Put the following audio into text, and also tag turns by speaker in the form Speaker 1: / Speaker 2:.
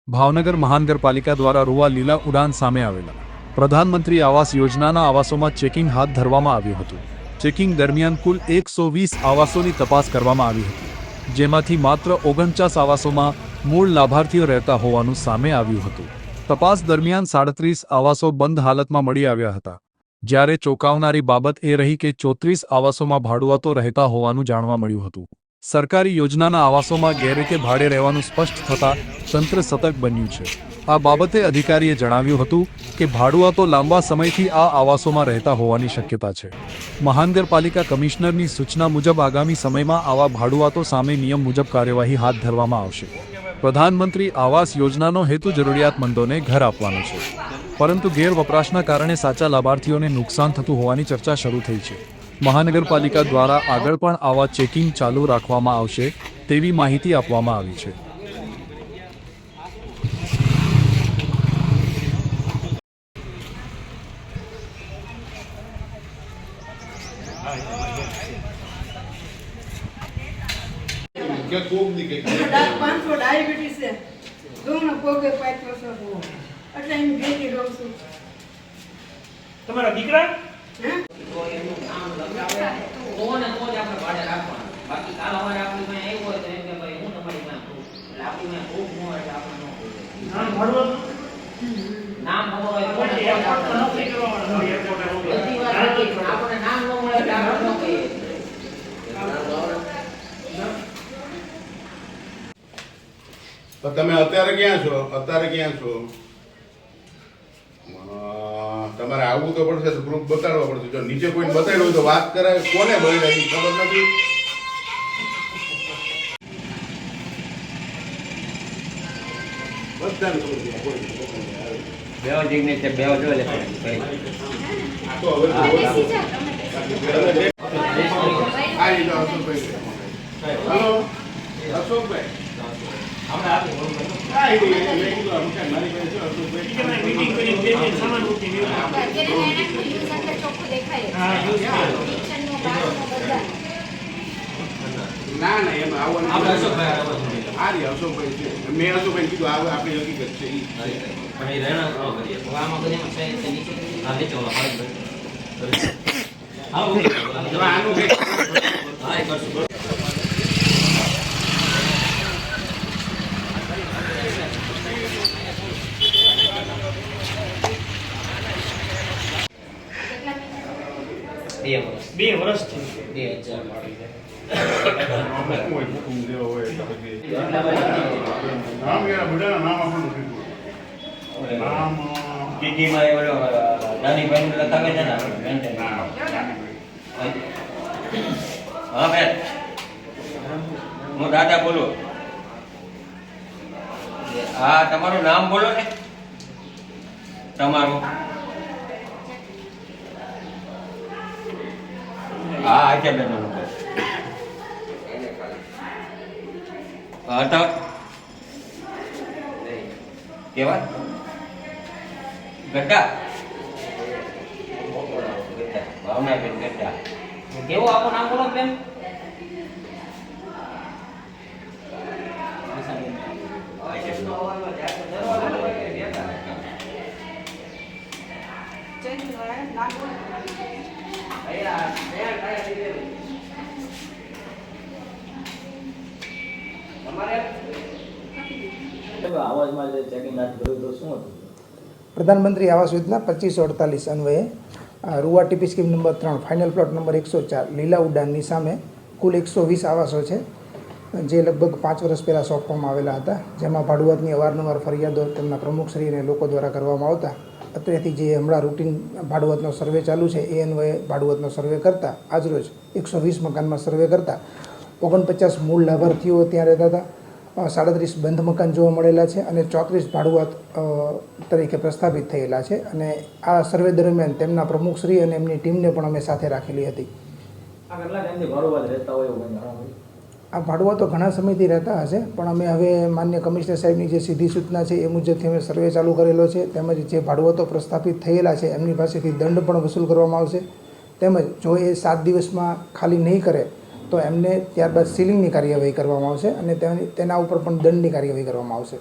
Speaker 1: ભાવનગર મહાનગરપાલિકા દ્વારા રૂવા લીલા ઉડાન સામે આવેલા પ્રધાનમંત્રી આવાસ યોજનાના આવાસોમાં ચેકિંગ હાથ ધરવામાં આવ્યું હતું। ચેકિંગ દરમિયાન કુલ 120 આવાસોની તપાસ કરવામાં આવી હતી, જેમાંથી માત્ર 49 આવાસોમાં મૂળ લાભાર્થીઓ રહેતા હોવાનું સામે આવ્યું હતું। તપાસ દરમિયાન 37 આવાસો બંધ હાલતમાં મળી આવ્યા હતા, જ્યારે ચોંકાવનારી બાબત એ રહી કે 34 આવાસોમાં ભાડુઆતો રહેતા હોવાનું જાણવા મળ્યું હતું। સરકારી યોજનાના આવાસોમાં ગેરરીતે ભાડે રહેવાનું સ્પષ્ટ થતાં તંત્ર સતર્ક બન્યું છે। આ બાબતે અધિકારીએ જણાવ્યું હતું કે ભાડુઆતો લાંબા સમયથી આ આવાસોમાં રહેતા હોવાની શક્યતા છે। મહાનગરપાલિકા કમિશનરની સૂચના મુજબ આગામી સમયમાં આવા ભાડુઆતો સામે નિયમ મુજબ કાર્યવાહી હાથ ધરવામાં આવશે। પ્રધાનમંત્રી આવાસ યોજનાનો હેતુ જરૂરિયાતમંદોને ઘર આપવાનો છે, પરંતુ ગેરવપરાશના કારણે સાચા લાભાર્થીઓને નુકસાન થતું હોવાની ચર્ચા શરૂ થઈ છે। મહાનગરપાલિકા દ્વારા આગળ પણ આવા ચેકિંગ ચાલુ રાખવામાં આવશે તેવી માહિતી આપવામાં આવી છે।
Speaker 2: ડાયાબિટીસ છે, ઘઉંનો પોગે પાક્યો છે, એટલે એમ ભેગી રહું છું।
Speaker 3: તમારા દીકરા
Speaker 4: તમે અત્યારે ક્યાં છો? તમારે આવવું તો પડશે, તો પ્રૂફ બતાડવા પડશે। જો નીચે કોઈને બતાડ્યું હોય તો વાત કરાય, કોને બતાડ્યું એ ખબર નથી। બધાને ખબર છે, કોઈ
Speaker 5: બેવ સિગ્નેચર બેવ જો લે
Speaker 4: આ તો હવે આ લીધો અશોકભાઈ। હેલો અશોકભાઈ,
Speaker 3: આપણે આપી
Speaker 4: હા એ લઈ લીધો મારી પાસે છે અશોકભાઈ।
Speaker 3: મીટિંગ કરી બે દિન સામાન મૂકી દીધો।
Speaker 4: ના ના એમાં આવવાનું
Speaker 5: આપણે અશોકભાઈ
Speaker 4: આ રે અશોકભાઈ છે, મેં અશોકભાઈ કીધું આ આપણી હકીકત છે ઈ
Speaker 5: પણ એ રહેણા ન કરીએ તો આમાં બધામાં છે તે નીચે આ નીચે ઓલા પાડી હા ઓકે
Speaker 4: તમે આનું કંઈક
Speaker 5: હા એ કરશું।
Speaker 3: બે વર્ષથી
Speaker 5: 2000 મળી
Speaker 4: હુકમ દેવો હોય એટલે પછી નામ યાર બધાના નામ આપણને કીધું નામ
Speaker 5: કેજીમાં એ ઓલો નાની ભાઈ લખાવે છે ને આપણે મેન્ટેન હા બેન હું દાદા બોલું। હા તમારું નામ બોલો ને, તમારું। હા આજા બેન હતા કેવા ગड्ढा ભાવના બેન ગड्ढा કેવું આપો નામ બોલો બેન?
Speaker 6: પ્રધાનમંત્રી આવાસ યોજના 2548 અન્વયે રૂવા TP scheme number 3 final plot number 104 લીલા ઉડાનની સામે કુલ 120 આવાસો છે, જે લગભગ 5 વર્ષ પહેલાં સોંપવામાં આવેલા હતા, જેમાં ભાડુઆતની અવારનવાર ફરિયાદો તેમના પ્રમુખશ્રી અને લોકો દ્વારા કરવામાં આવતા અત્યારથી જે હમણાં રૂટીન ભાડુઆતનો સર્વે ચાલુ છે એ અન્વયે ભાડુઆતનો સર્વે કરતાં આજરોજ 120 મકાનમાં સર્વે કરતાં 49 મૂળ લાભાર્થીઓ ત્યાં રહેતા હતા, 37 બંધ મકાન જોવા મળેલા છે અને 34 ભાડુઆત તરીકે પ્રસ્થાપિત થયેલા છે। અને આ સર્વે દરમિયાન તેમના પ્રમુખશ્રી અને એમની ટીમને પણ અમે સાથે રાખેલી હતી। આ ભાડુઆતો ઘણા સમયથી રહેતા હશે, પણ અમે હવે માન્ય કમિશનર સાહેબની જે સીધી સૂચના છે એ મુજબથી અમે સર્વે ચાલુ કરેલો છે। તેમજ જે ભાડુઆતો પ્રસ્થાપિત થયેલા છે એમની પાસેથી દંડ પણ વસૂલ કરવામાં આવશે, તેમજ જો એ 7 દિવસમાં ખાલી નહીં કરે તો એમને ત્યારબાદ સીલિંગની કાર્યવાહી કરવામાં આવશે અને તેના ઉપર પણ દંડની કાર્યવાહી કરવામાં આવશે।